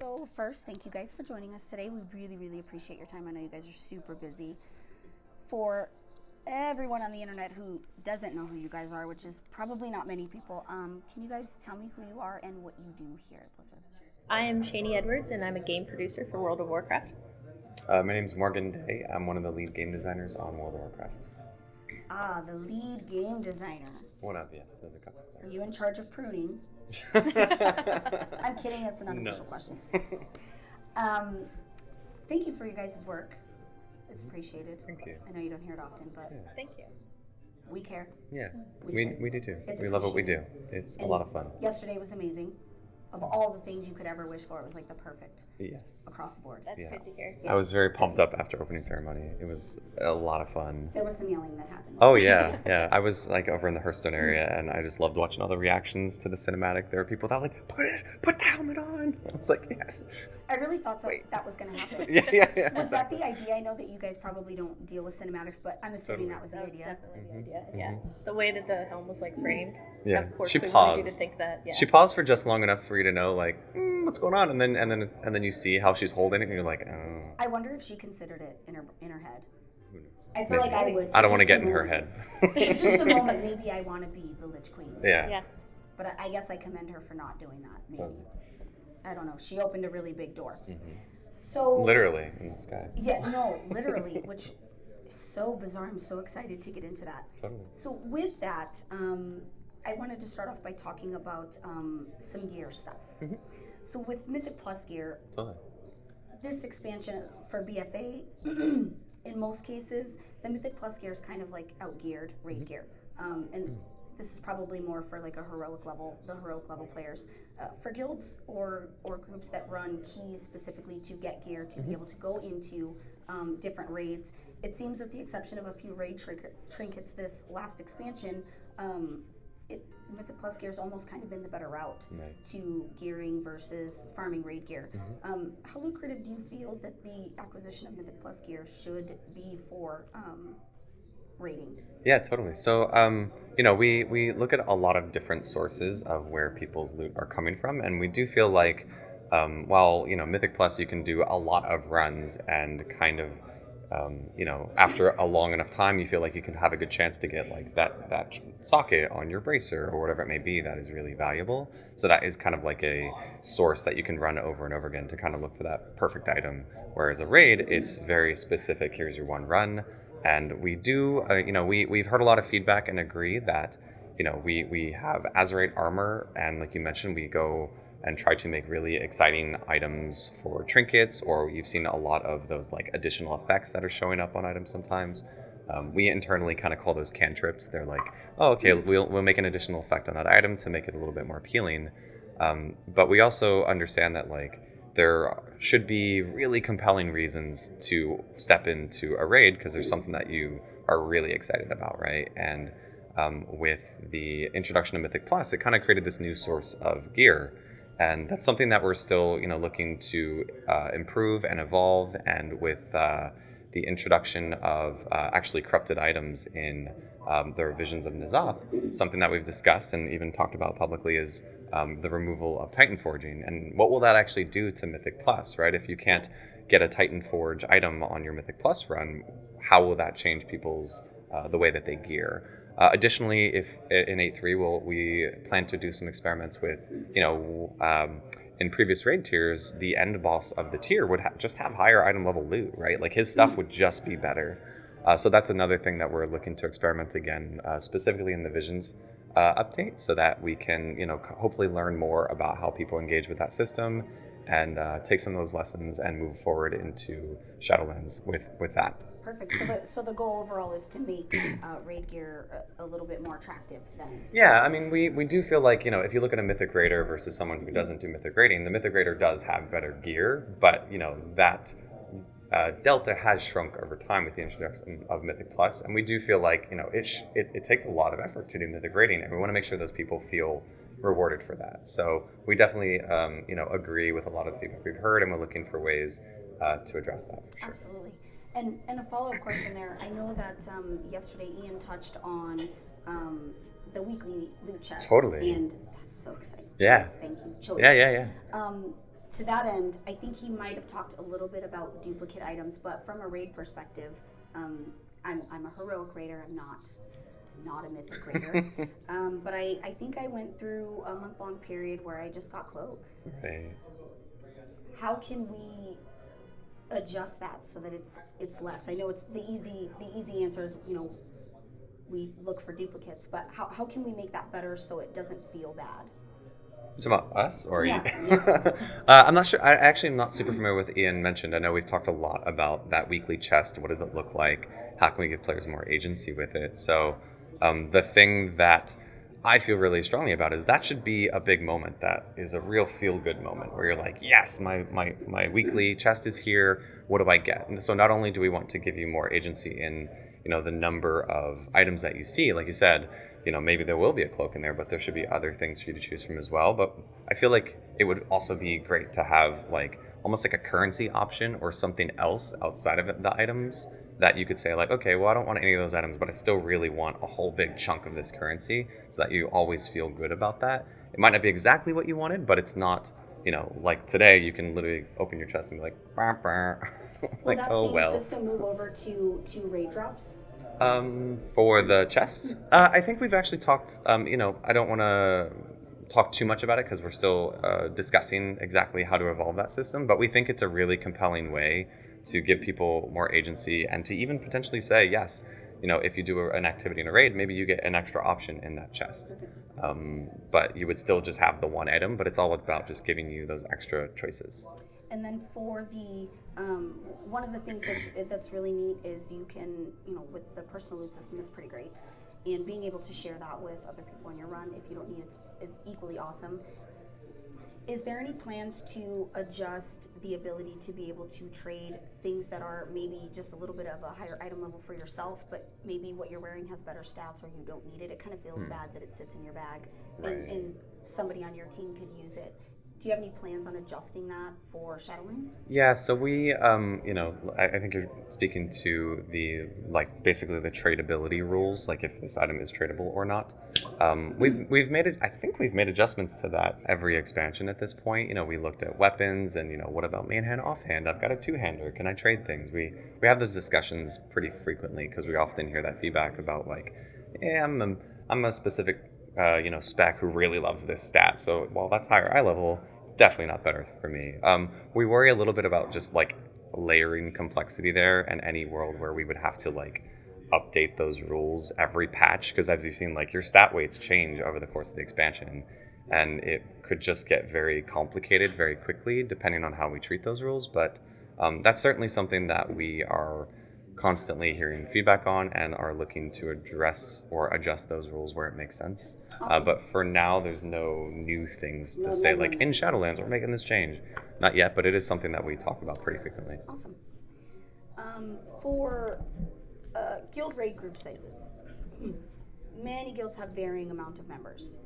So first, thank you guys for joining us today. We really, really appreciate your time. I know you guys are super busy. For everyone on the internet who doesn't know who you guys are, which is probably not many people, can you guys tell me who you are and what you do here at Blizzard? I am Shani Edwards, and I'm a game producer for World of Warcraft. My name is Morgan Day. I'm one of the lead game designers on World of Warcraft. Ah, the lead game designer. One of, yes. There's a couple Are you in charge of pruning? there. I'm kidding, that's an unofficial question. Thank you for your guys' work. It's appreciated. Thank you. I know you don't hear it often, but Thank you. we care. Yeah, We we do too. It's We love what we do. appreciated. It's a And lot of fun. Yesterday was amazing. Of all the things you could ever wish for, it was like the perfect Yes. across the board. That's good to Yes. hear. Yeah. I was very pumped up after opening ceremony. It was a lot of fun. There was some yelling that happened. Oh yeah, yeah. I was like over in the Hearthstone area, and I just loved watching all the reactions to the cinematic. There were people that were like, put the helmet on. I was like, yes. I really thought so. Wait. That was going to happen. Yeah. Was that the idea? I know that you guys probably don't deal with cinematics, but I'm assuming Totally. that was the That was idea. definitely the idea. Yeah. The way that the helm was like framed. Yeah. Of course, She we wanted you to paused. think that. Yeah. She paused for just long enough for you to know, like, what's going on, and then you see how she's holding it, and you're like, oh. I wonder if she considered it in her head. Who knows? I feel like I would. I don't want to to get in her head. For just a moment, maybe I want to be the Lich Queen. Yeah. Yeah. But I guess I commend her for not doing that. Maybe. Totally. I don't know. She opened a really big door. Mhm. So. Literally in the sky. Yeah, no, literally, which is so bizarre. I'm so excited to get into that. Totally. So with that, I wanted to start off by talking about some gear stuff. Mhm. So with Mythic Plus gear, Totally. this expansion for BFA, in most cases, the Mythic Plus gear is kind of like outgeared raid gear. And this is probably more for like the heroic level players. For guilds or groups that run keys specifically to get gear to be able to go into different raids, it seems with the exception of a few raid trinkets this last expansion, Mythic Plus gear has almost kind of been the better route Right. to gearing versus farming raid gear. How lucrative do you feel that the acquisition of Mythic Plus gear should be for raiding? Yeah, totally. So, we look at a lot of different sources of where people's loot are coming from, and we do feel like, while, Mythic Plus, you can do a lot of runs and kind of, after a long enough time, you feel like you can have a good chance to get like that socket on your bracer or whatever it may be that is really valuable. So that is kind of like a source that you can run over and over again to kind of look for that perfect item. Whereas a raid, it's very specific. Here's your one run. And we do, we've heard a lot of feedback and agree that, we have Azerite armor, and like you mentioned, we go and try to make really exciting items for trinkets, or you've seen a lot of those like additional effects that are showing up on items sometimes. We internally kind of call those cantrips. They're like, oh, okay, we'll make an additional effect on that item to make it a little bit more appealing. But we also understand that like there should be really compelling reasons to step into a raid because there's something that you are really excited about, right? And with the introduction of Mythic Plus, it kind of created this new source of gear. And that's something that we're still, looking to improve and evolve. And with the introduction of actually corrupted items in the revisions of N'Zoth, something that we've discussed and even talked about publicly is the removal of Titan Forging. And what will that actually do to Mythic Plus, right? If you can't get a Titan Forge item on your Mythic Plus run, how will that change people's the way that they gear? Additionally, if in 8.3, we plan to do some experiments with, in previous raid tiers, the end boss of the tier would just have higher item level loot, right? Like his stuff would just be better. So that's another thing that we're looking to experiment again, specifically in the Visions update, so that we can, hopefully learn more about how people engage with that system and take some of those lessons and move forward into Shadowlands with that. Perfect. So the goal overall is to make raid gear a little bit more attractive then. Yeah, I mean, we do feel like, if you look at a Mythic Raider versus someone who doesn't do Mythic Raiding, the Mythic Raider does have better gear, but, that delta has shrunk over time with the introduction of Mythic Plus, and we do feel like, it takes a lot of effort to do Mythic Raiding, and we want to make sure those people feel rewarded for that. So we definitely, agree with a lot of the feedback we've heard, and we're looking for ways to address that. For sure. Absolutely. And a follow-up question there. I know that yesterday Ian touched on the weekly loot chest. Totally. And that's so exciting. Yeah. Choice, thank you. Choice. Yeah. to that end, I think he might have talked a little bit about duplicate items, but from a raid perspective, I'm a heroic raider. I'm not a mythic raider. But I think I went through a month-long period where I just got cloaks. Right. How can we adjust that so that it's less? I know it's the easy answer is, we look for duplicates, but how can we make that better so it doesn't feel bad? It's about us, or Yeah. I'm not sure. I actually am not super familiar with what Ian mentioned. I know we've talked a lot about that weekly chest. What does it look like? How can we give players more agency with it? So the thing that I feel really strongly about is that should be a big moment. That is a real feel-good moment where you're like, yes, my weekly chest is here. What do I get? And so not only do we want to give you more agency in the number of items that you see, like you said, maybe there will be a cloak in there, but there should be other things for you to choose from as well. But I feel like it would also be great to have almost like a currency option or something else outside of the items that you could say okay, well, I don't want any of those items, but I still really want a whole big chunk of this currency, so that you always feel good about that. It might not be exactly what you wanted, but it's not, like today you can literally open your chest and be like, bah, bah. Will that same system move over to raid drops? For the chest, I think we've actually talked. I don't want to talk too much about it because we're still discussing exactly how to evolve that system. But we think it's a really compelling way to give people more agency and to even potentially say, yes, if you do an activity in a raid, maybe you get an extra option in that chest. But you would still just have the one item. But it's all about just giving you those extra choices. And then for the one of the things that's really neat is you can, with the personal loot system, it's pretty great. And being able to share that with other people in your run, if you don't need it, is equally awesome. Is there any plans to adjust the ability to be able to trade things that are maybe just a little bit of a higher item level for yourself, but maybe what you're wearing has better stats or you don't need it? It kind of feels bad that it sits in your bag, and somebody on your team could use it. Do you have any plans on adjusting that for Shadowlands? Yeah, so we, I think you're speaking to the, basically the tradability rules, if this item is tradable or not. We've made it, I think we've made adjustments to that every expansion at this point. We looked at weapons and, what about main hand, offhand? I've got a two-hander. Can I trade things? We have those discussions pretty frequently because we often hear that feedback about I'm a specific spec who really loves this stat. So while that's higher eye level, definitely not better for me. We worry a little bit about just layering complexity there, and any world where we would have to update those rules every patch, because as you've seen, your stat weights change over the course of the expansion, and it could just get very complicated very quickly depending on how we treat those rules. But that's certainly something that we are constantly hearing feedback on and are looking to address or adjust those rules where it makes sense. Awesome. But for now, there's no new things to say, in Shadowlands, we're making this change. Not yet, but it is something that we talk about pretty frequently. Awesome. For guild raid group sizes, many guilds have varying amount of members.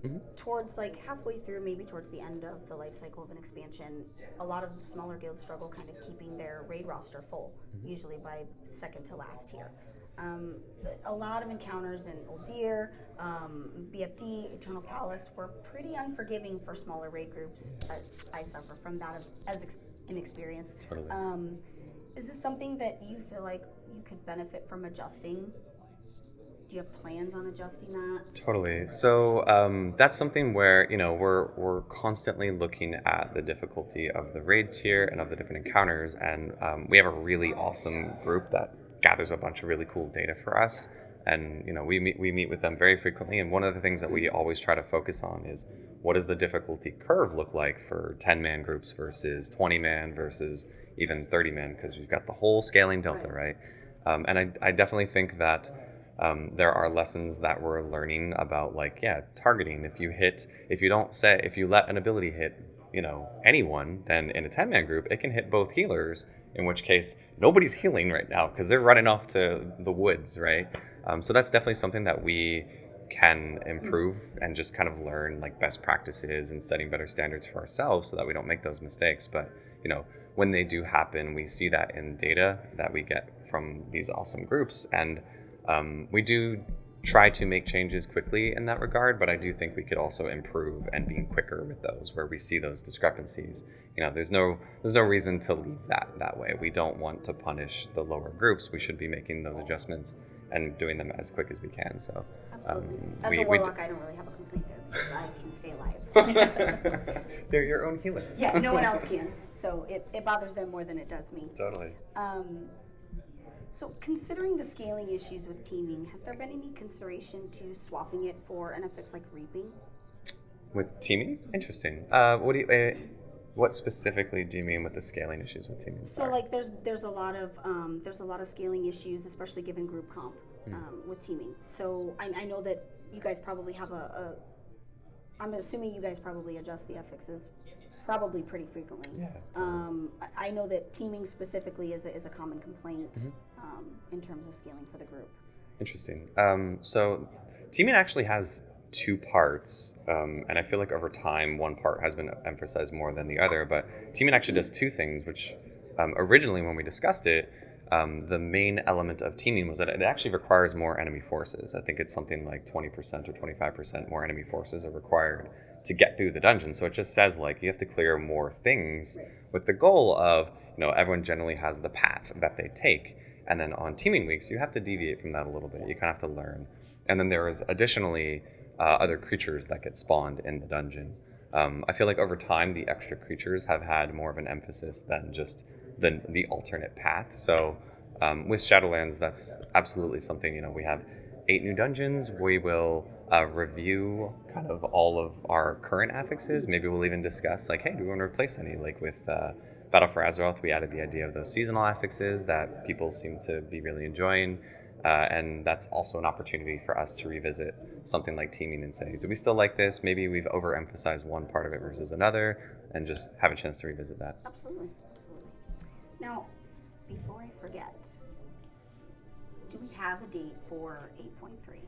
Mm-hmm. Towards halfway through, maybe towards the end of the life cycle of an expansion, a lot of the smaller guilds struggle kind of keeping their raid roster full, usually by second to last tier. A lot of encounters in Old Deer, BFD, Eternal Palace were pretty unforgiving for smaller raid groups. I suffer from that as an experience. Totally. Is this something that you feel like you could benefit from adjusting? Do you have plans on adjusting that? Totally. So that's something where we're constantly looking at the difficulty of the raid tier and of the different encounters, and we have a really awesome group that gathers a bunch of really cool data for us, and we meet with them very frequently. And one of the things that we always try to focus on is what does the difficulty curve look like for 10-man groups versus 20-man versus even 30-man, because we've got the whole scaling delta, right? And I definitely think that there are lessons that we're learning about targeting. If you let an ability hit anyone, then in a 10-man group it can hit both healers, in which case nobody's healing right now because they're running off to the woods, right? So that's definitely something that we can improve and just kind of learn best practices and setting better standards for ourselves so that we don't make those mistakes. But when they do happen, we see that in data that we get from these awesome groups, and we do try to make changes quickly in that regard, but I do think we could also improve and being quicker with those where we see those discrepancies. There's no reason to leave that way. We don't want to punish the lower groups. We should be making those adjustments and doing them as quick as we can. So absolutely. As a warlock, I don't really have a complaint there because I can stay alive. They're your own healer. Yeah, no one else can. So it bothers them more than it does me. Totally. So considering the scaling issues with teaming, has there been any consideration to swapping it for an FX like reaping? With teaming? Interesting. What specifically do you mean with the scaling issues with teaming? So like there's a lot of scaling issues, especially given group comp with teaming. So I know that you guys probably have I'm assuming you guys probably adjust the FXs probably pretty frequently. Yeah. I know that teaming specifically is a common complaint in terms of scaling for the group. Interesting. So teaming actually has two parts, and I feel like over time one part has been emphasized more than the other, but teaming actually does two things, which originally when we discussed it, the main element of teaming was that it actually requires more enemy forces. I think it's something like 20% or 25% more enemy forces are required to get through the dungeon. So it just says like you have to clear more things with the goal of, everyone generally has the path that they take. And then on teaming weeks, you have to deviate from that a little bit. You kind of have to learn. And then there is additionally other creatures that get spawned in the dungeon. I feel like over time, the extra creatures have had more of an emphasis than just the alternate path. So with Shadowlands, that's absolutely something, we have 8 new dungeons. We will review kind of all of our current affixes. Maybe we'll even discuss like, hey, do we want to replace any? Like with Battle for Azeroth, we added the idea of those seasonal affixes that people seem to be really enjoying. And that's also an opportunity for us to revisit something like teaming and say, do we still like this? Maybe we've overemphasized one part of it versus another, and just have a chance to revisit that. Absolutely. Now, before I forget, do we have a date for 8.3?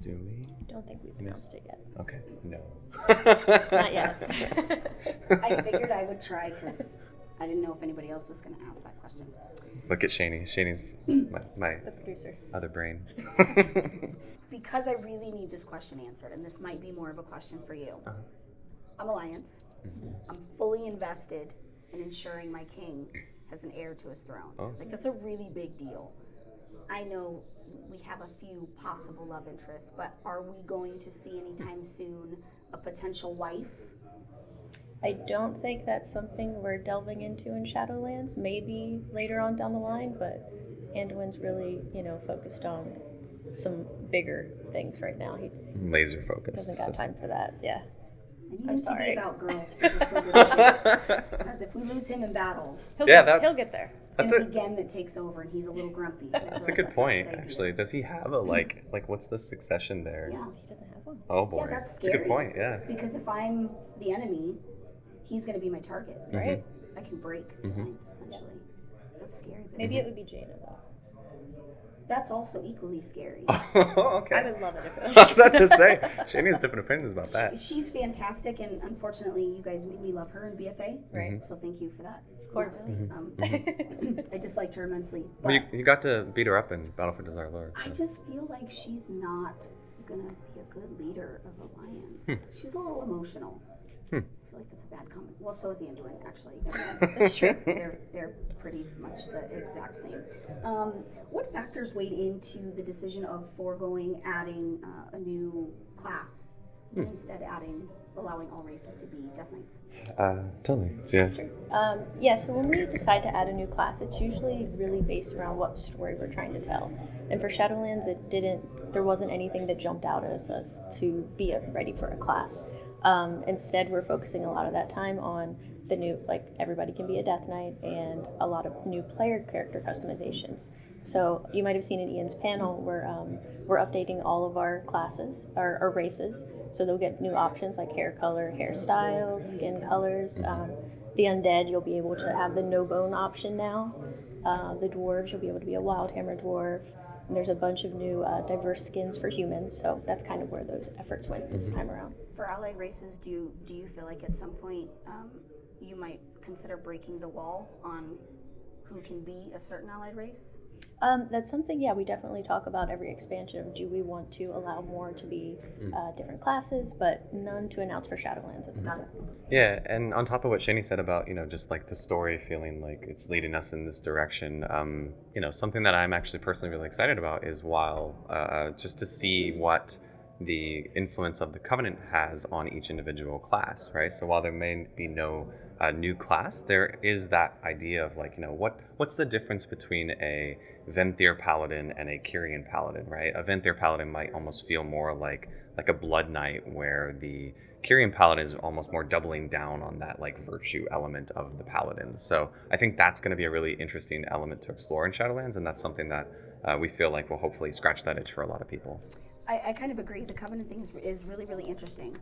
Do we? I don't think we've announced it yet. Okay, no. Not yet. I figured I would try because I didn't know if anybody else was going to ask that question. Look at Shani. Shani's my The producer. other brain. Because I really need this question answered, and this might be more of a question for you. I'm Alliance. I'm fully invested in ensuring my king has an heir to his throne. Like, that's a really big deal. I know we have a few possible love interests, but are we going to see anytime soon a potential wife? I don't think that's something we're delving into in Shadowlands. Maybe later on down the line, but Anduin's really, focused on some bigger things right now. He Laser focus. doesn't got time for that. Yeah. I need I'm him to sorry. be about girls for just a little bit. Because if we lose him in battle, He'll get there. it's going to be Gen that takes over, and he's a little grumpy. So That's a good point, actually. Does he have a like what's the succession there? Yeah. He doesn't have one. Oh boy. Yeah, that's a scary. good point, yeah. Because if I'm the enemy, he's going to be my target. Right. Because I can break the alliance, essentially. That's scary business. Maybe it would be Jaina, though. That's also equally scary. Okay. I would love it if it was I was about to say, Shani has different opinions about that. She's fantastic, and unfortunately, you guys made me love her in BFA. Right. So thank you for that. Of course. Not really. I disliked her immensely. But Well, you got to beat her up in Battle for Desire Lord. I just feel like she's not going to be a good leader of Alliance. She's a little emotional. I feel like that's a bad comment. Well, so is Anduin, actually. Never mind. That's true. They're pretty much the exact same. What factors weighed into the decision of foregoing adding a new class and instead allowing all races to be Death Knights? Totally. Yeah. So when we decide to add a new class, it's usually really based around what story we're trying to tell. And for Shadowlands, there wasn't anything that jumped out at us to be ready for a class. Instead, we're focusing a lot of that time on the new, like everybody can be a Death Knight, and a lot of new player character customizations. So you might have seen in Ian's panel where we're updating all of our classes, our races, so they'll get new options like hair color, hairstyles, skin colors. The undead, you'll be able to have the no bone option now. The dwarves, you'll be able to be a wild hammer dwarf. And there's a bunch of new diverse skins for humans, so that's kind of where those efforts went this time around. For allied races, do you feel like at some point you might consider breaking the wall on who can be a certain allied race? That's something, we definitely talk about every expansion. Do we want to allow more to be different classes, but none to announce for Shadowlands at the moment. Yeah, and on top of what Shani said about, just like the story feeling like it's leading us in this direction, something that I'm actually personally really excited about is just to see what the influence of the Covenant has on each individual class, right? So while there may be no new class, there is that idea of like, what's the difference between a Venthyr Paladin and a Kyrian Paladin, right? A Venthyr Paladin might almost feel more like a Blood Knight, where the Kyrian Paladin is almost more doubling down on that like virtue element of the Paladins. So I think that's going to be a really interesting element to explore in Shadowlands, and that's something that we feel like will hopefully scratch that itch for a lot of people. I kind of agree. The Covenant thing is really, really interesting.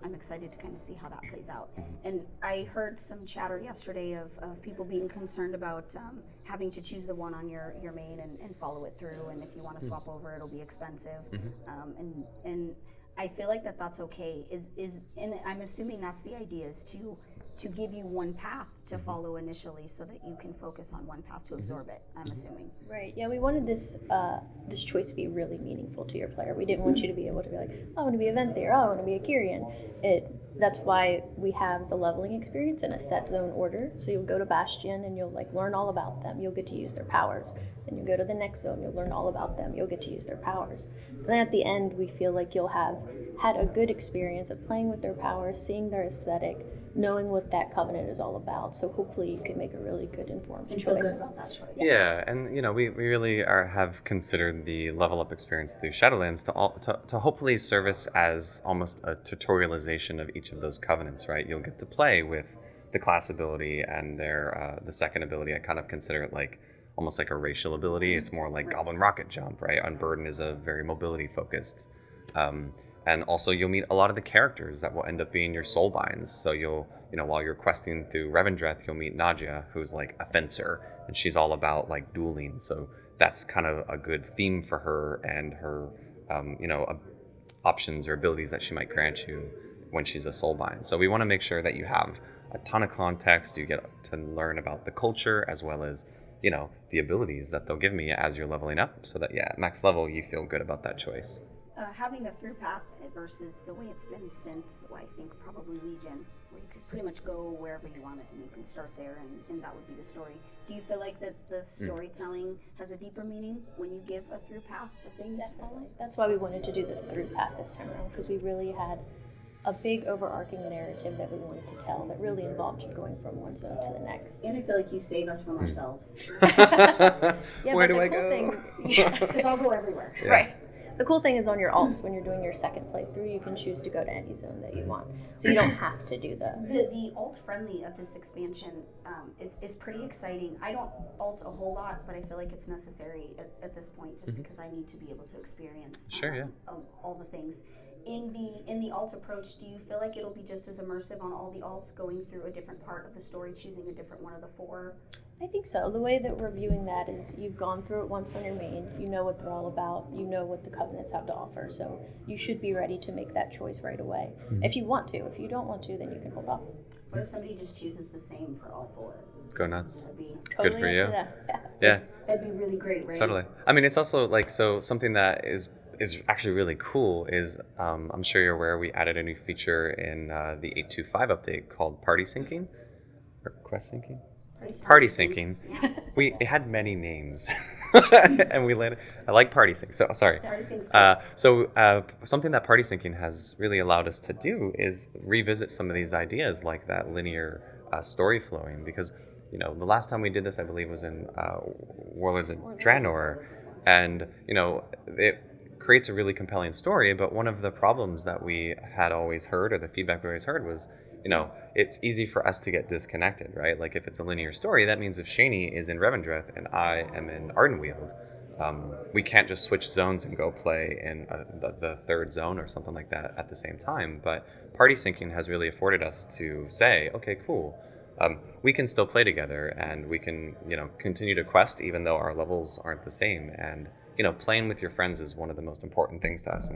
I'm excited to kind of see how that plays out. And I heard some chatter yesterday of people being concerned about having to choose the one on your main and follow it through. And if you want to swap over, it'll be expensive. And I feel like that's okay. And I'm assuming that's the idea, is to give you one path to follow initially, so that you can focus on one path to absorb it, I'm assuming. Right, yeah, we wanted this choice to be really meaningful to your player. We didn't want you to be able to be like, I want to be a Venthyr, I want to be a Kyrian. That's why we have the leveling experience in a set zone order. So you'll go to Bastion and you'll like learn all about them. You'll get to use their powers. Then you go to the next zone, you'll learn all about them. You'll get to use their powers. And then at the end, we feel like you'll have had a good experience of playing with their powers, seeing their aesthetic, knowing what that Covenant is all about. So hopefully you can make a really good informed choice. Feel good about that choice. Yeah, and we really have considered the level up experience through Shadowlands to hopefully service as almost a tutorialization of each of those covenants, right? You'll get to play with the class ability and their the second ability. I kind of consider it like almost like a racial ability. It's more like Goblin Rocket Jump, right? Unburden is a very mobility focused. And also you'll meet a lot of the characters that will end up being your soulbinds. So you'll, while you're questing through Revendreth, you'll meet Nadia, who's like a fencer, and she's all about like dueling. So that's kind of a good theme for her and her, options or abilities that she might grant you when she's a soulbind. So we want to make sure that you have a ton of context. You get to learn about the culture as well as, the abilities that they'll give me as you're leveling up. So that, at max level, you feel good about that choice. Having a through path versus the way it's been since, I think probably Legion, where you could pretty much go wherever you wanted and you can start there and that would be the story. Do you feel like that the storytelling has a deeper meaning when you give a through path a thing to follow? That's why we wanted to do the through path this time around, because we really had a big overarching narrative that we wanted to tell that really involved you going from one zone to the next. And I feel like you save us from ourselves. Where do I go? Because I'll go everywhere. Yeah. Right. The cool thing is on your alts, when you're doing your second playthrough, you can choose to go to any zone that you want. So you don't have to do The alt-friendly of this expansion is pretty exciting. I don't alt a whole lot, but I feel like it's necessary at this point, just because I need to be able to experience all the things. In the alt approach, do you feel like it'll be just as immersive on all the alts, going through a different part of the story, choosing a different one of the four? I think so. The way that we're viewing that is you've gone through it once on your main, you know what they're all about, you know what the Covenants have to offer, so you should be ready to make that choice right away. If you want to. If you don't want to, then you can hold off. What if somebody just chooses the same for all four? Go nuts. That'd be Good for you. Yeah. That'd be really great, right? Totally. I mean, it's also like, so something that is actually really cool is, I'm sure you're aware, we added a new feature in the 8.2.5 update called party syncing, or quest syncing? It's Party syncing. Yeah. It had many names, and I like party sync. So sorry. Party sync's good. Something that party syncing has really allowed us to do is revisit some of these ideas, like that linear story flowing. Because the last time we did this, I believe, was in Warlords of Draenor, and it creates a really compelling story. But one of the problems that we had always heard, or the feedback we always heard, was it's easy for us to get disconnected, right? Like if it's a linear story, that means if Shani is in Revendreth and I am in Ardenweald, we can't just switch zones and go play in the third zone or something like that at the same time. But party syncing has really afforded us to say, okay, cool, we can still play together and we can, continue to quest even though our levels aren't the same. And, playing with your friends is one of the most important things to us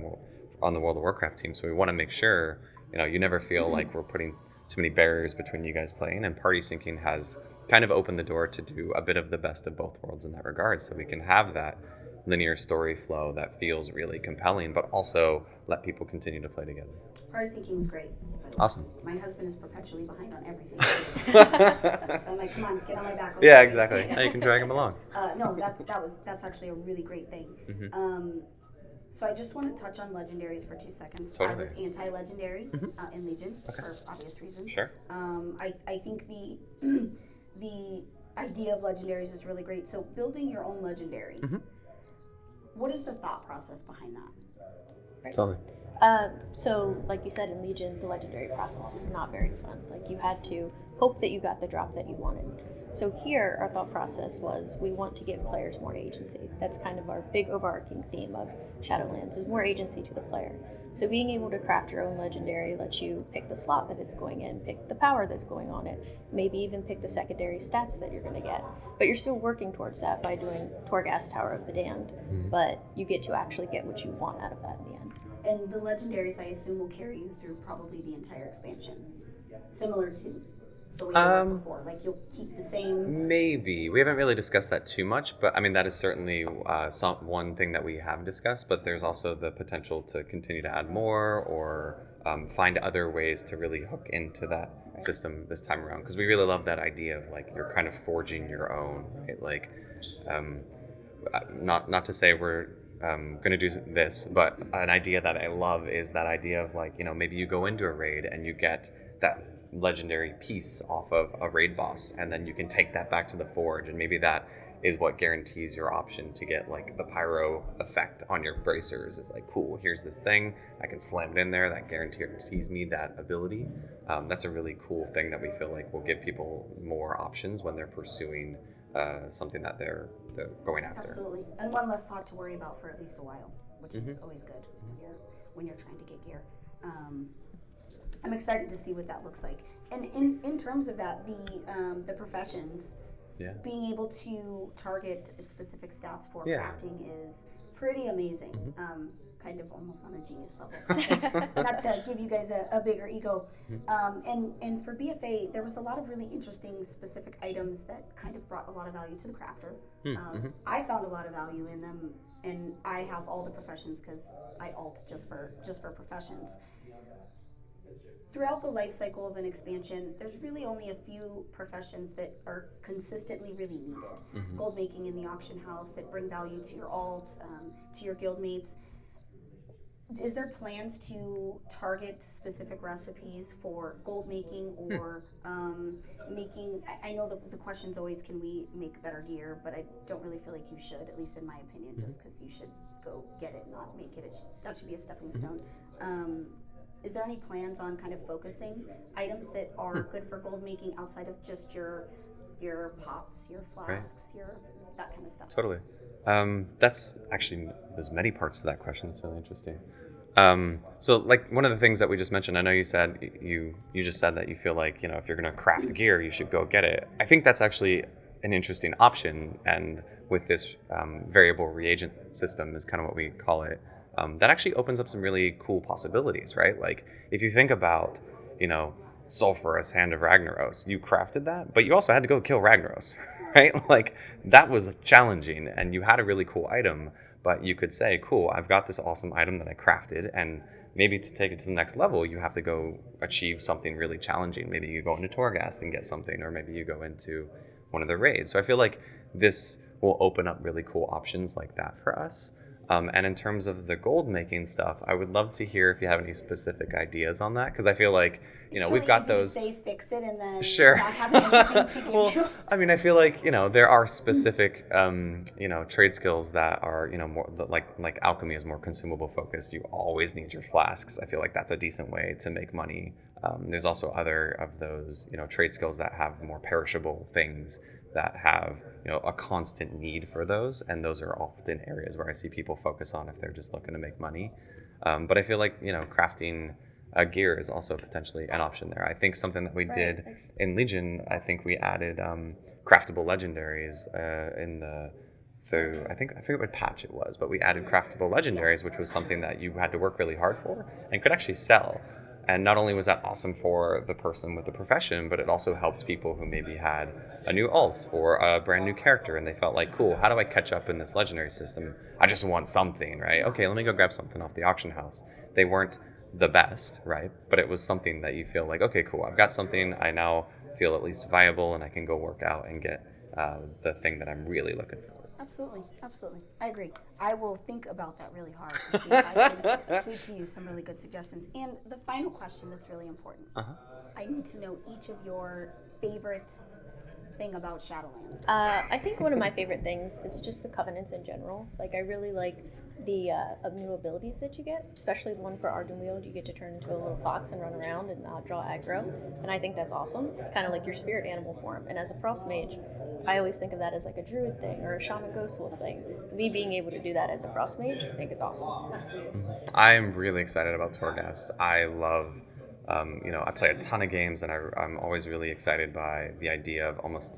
on the World of Warcraft team. So we want to make sure you never feel like we're putting too many barriers between you guys playing, and party syncing has kind of opened the door to do a bit of the best of both worlds in that regard. So we can have that linear story flow that feels really compelling, but also let people continue to play together. Party Seeking was great. Awesome. My husband is perpetually behind on everything. So I'm like, come on, get on my back. Okay. Yeah, exactly. Now you can drag him along. No, that's actually a really great thing. Mm-hmm. So I just want to touch on legendaries for 2 seconds. Totally. I was anti-legendary in Legion for obvious reasons. Sure. I think the idea of legendaries is really great. So building your own legendary, what is the thought process behind that? Right. Totally. So, like you said, in Legion, the legendary process was not very fun. Like, you had to hope that you got the drop that you wanted. So here, our thought process was we want to give players more agency. That's kind of our big overarching theme of Shadowlands, is more agency to the player. So being able to craft your own legendary lets you pick the slot that it's going in, pick the power that's going on it, maybe even pick the secondary stats that you're going to get. But you're still working towards that by doing Torghast Tower of the Damned, but you get to actually get what you want out of that in the end. And the legendaries, I assume, will carry you through probably the entire expansion, similar to the way they were before. Like, you'll keep the same. Maybe. We haven't really discussed that too much, but I mean, that is certainly one thing that we have discussed, but there's also the potential to continue to add more or find other ways to really hook into that system this time around. Because we really love that idea of, like, you're kind of forging your own, right? Like, not to say we're going to do this, but an idea that I love is that idea of, like, you know, maybe you go into a raid and you get that legendary piece off of a raid boss, and then you can take that back to the forge, and maybe that is what guarantees your option to get, like, the pyro effect on your bracers. It's like, cool, here's this thing, I can slam it in there, that guarantees me that ability. That's a really cool thing that we feel like will give people more options when they're pursuing something that they're going after. Absolutely. And one less thought to worry about for at least a while, which is always good when you're trying to get gear. I'm excited to see what that looks like. And in terms of that, the professions, being able to target specific stats for crafting is pretty amazing. Kind of almost on a genius level. Not to give you guys a bigger ego. And for BFA, there was a lot of really interesting specific items that kind of brought a lot of value to the crafter. I found a lot of value in them, and I have all the professions because I alt just for professions. Throughout the life cycle of an expansion, there's really only a few professions that are consistently really needed. Gold making in the auction house that bring value to your alts, to your guildmates. Is there plans to target specific recipes for gold making or making? I know the question's always, can we make better gear? But I don't really feel like you should, at least in my opinion, just because you should go get it, not make it. That should be a stepping stone. Is there any plans on kind of focusing items that are good for gold making outside of just your pots, your flasks, that kind of stuff? Totally. That's actually, there's many parts to that question. That's really interesting. So, like, one of the things that we just mentioned, I know you said, you just said that you feel like, you know, if you're going to craft gear, you should go get it. I think that's actually an interesting option, and with this variable reagent system is kind of what we call it, that actually opens up some really cool possibilities, right? Like, if you think about, you know, Sulphurous Hand of Ragnaros, you crafted that, but you also had to go kill Ragnaros, right? Like, that was challenging, and you had a really cool item, but you could say, cool, I've got this awesome item that I crafted, and maybe to take it to the next level, you have to go achieve something really challenging. Maybe you go into Torghast and get something, or maybe you go into one of the raids. So I feel like this will open up really cool options like that for us. And in terms of the gold making stuff, I would love to hear if you have any specific ideas on that, because I feel like, you know, really we've got easy those. To say fix it and then Sure. not have anything to give Well, you. I mean, I feel like, you know, there are specific, you know, trade skills that are, you know, more like alchemy is more consumable focused. You always need your flasks. I feel like that's a decent way to make money. There's also other of those, you know, trade skills that have more perishable things that have, you know, a constant need for those, and those are often areas where I see people focus on if they're just looking to make money. But I feel like, you know, crafting gear is also potentially an option there. I think something that we did in Legion, I think we added craftable legendaries I forget what patch it was, but we added craftable legendaries, which was something that you had to work really hard for and could actually sell. And not only was that awesome for the person with the profession, but it also helped people who maybe had a new alt or a brand new character, and they felt like, cool, how do I catch up in this legendary system? I just want something, right? Okay, let me go grab something off the auction house. They weren't the best, right? But it was something that you feel like, okay, cool, I've got something, I now feel at least viable, and I can go work out and get the thing that I'm really looking for. Absolutely, absolutely. I agree. I will think about that really hard to see if I can tweet to you some really good suggestions. And the final question that's really important. I need to know each of your favorite thing about Shadowlands. I think one of my favorite things is just the covenants in general. Like, I really like the new abilities that you get, especially the one for Ardenweald. You get to turn into a little fox and run around and draw aggro, and I think that's awesome. It's kind of like your spirit animal form, and as a frost mage, I always think of that as like a druid thing or a shaman ghost wolf thing. Me being able to do that as a frost mage, I think is awesome. I'm really excited about Torghast. I love, I play a ton of games, and I'm always really excited by the idea of almost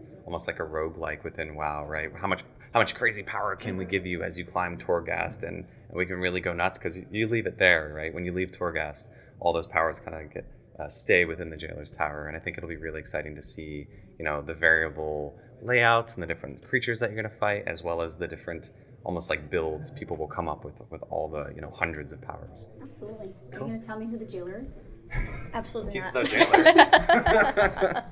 like a roguelike within WoW, right? How much crazy power can we give you as you climb Torghast, and we can really go nuts because you leave it there, right? When you leave Torghast, all those powers kind of get stay within the Jailer's Tower, and I think it'll be really exciting to see, the variable layouts and the different creatures that you're going to fight, as well as the different almost like builds people will come up with all the hundreds of powers. Absolutely. Are you going to tell me who the jailer is? Absolutely He's not. the jailer.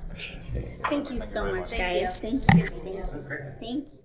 Thank you so much, Thank guys. you. Thank you. Thank you. That's great. Thank you.